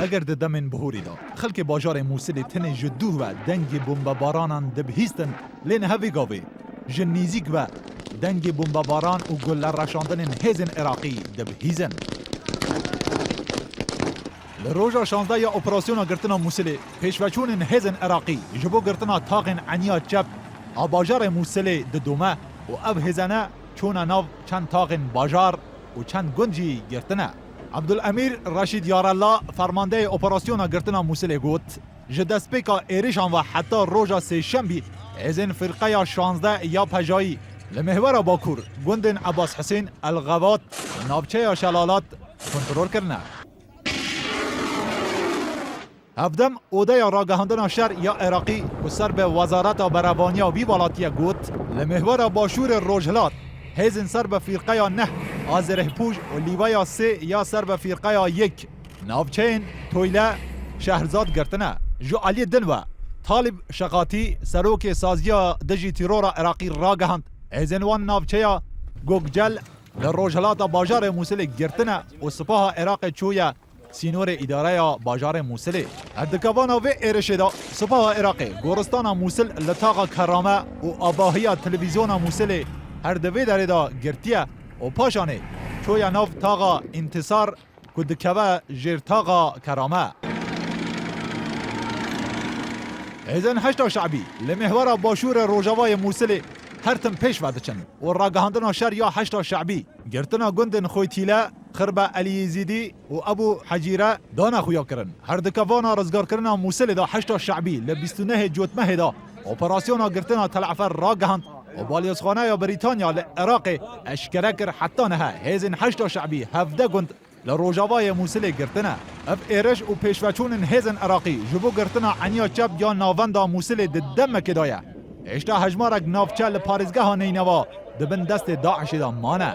اگر دمن بهوری دا خلک باجار موصل تن جدو و دنگ بمبارانان دبهیستن لین هوی گاوی جنیزیک و دنگ بمباران و گل رشاندن هزن عراقی دبهیزن. لروجا 16 یا اپراسیون گرتنا موصل پیشوچون هزن عراقی جبو گرتنا تاغن عنیا چپ آباجار موصل ددومه و اب هزنه چون ناو چند تاغن باجار و چند گنجی گرتنه. عبدالامیر رشید یارالله فرمانده اپراسیون گرتنا موصل گوت جدسپیکا ایریشان و حتی روژا سه شنبی ازن فرقه 16 یا پجایی لمحور باکور گندن عباس حسین الغوات نابچه شلالات کنترول کرنه. هفدم اوده یا راگهاندن شهر یا عراقی و سر به وزارت بروانیا وی والاتی گوت لمحور باشور روجهلات هزن سر به فرقه 9 آزره پوش و لیویا 3 یا سر به فرقه 1 ناوچین تویله شهرزاد گرتنه. جو علی دلوه طالب شقاتی سروک سازیا دجی تیرورا عراقی راگهاند هزن وان ناوچه گوگجل لروجهلات باجار موصل گرتنه و سپاه عراق چویا سینور اداره باجار موصل. اردکوانا و ایرشدا سپاه عراقی گورستان موصل لطاق کرامه و آباهی تلویزیون موصل هر دوی داره دا گرتیه و پاشانه چویا ناف تاقا انتصار کدکوه جیر تاقا کرامه. ایزن 8 شعبی لمحور باشور روجوای موصل هر تم پیش ودچن و راگهاندن شهر یا 8 شعبی گرتنا گندن خویتیله خربه علی زیدی و ابو حجیره دانا خویا کرن. هر دکوانا رزگار کرنا موصل دا 8 شعبی ل 29 جوتمه دا اپراسیونا گرتنا تلعفر راگهاند و بالیوزخانه یا بریتانیا لعراق اشکره کر حتی نه هزن 8 شعبی 17 گند لروجاوای موصل گرتنه. اف ایرش و پیشوچون هزن عراقی جبو گرتنا عنیا چپ یا ناوندا موصل ددم کدایه اشتا هجمارک نافچه لپارزگاه نینوا دبن دست داعش دا مانه.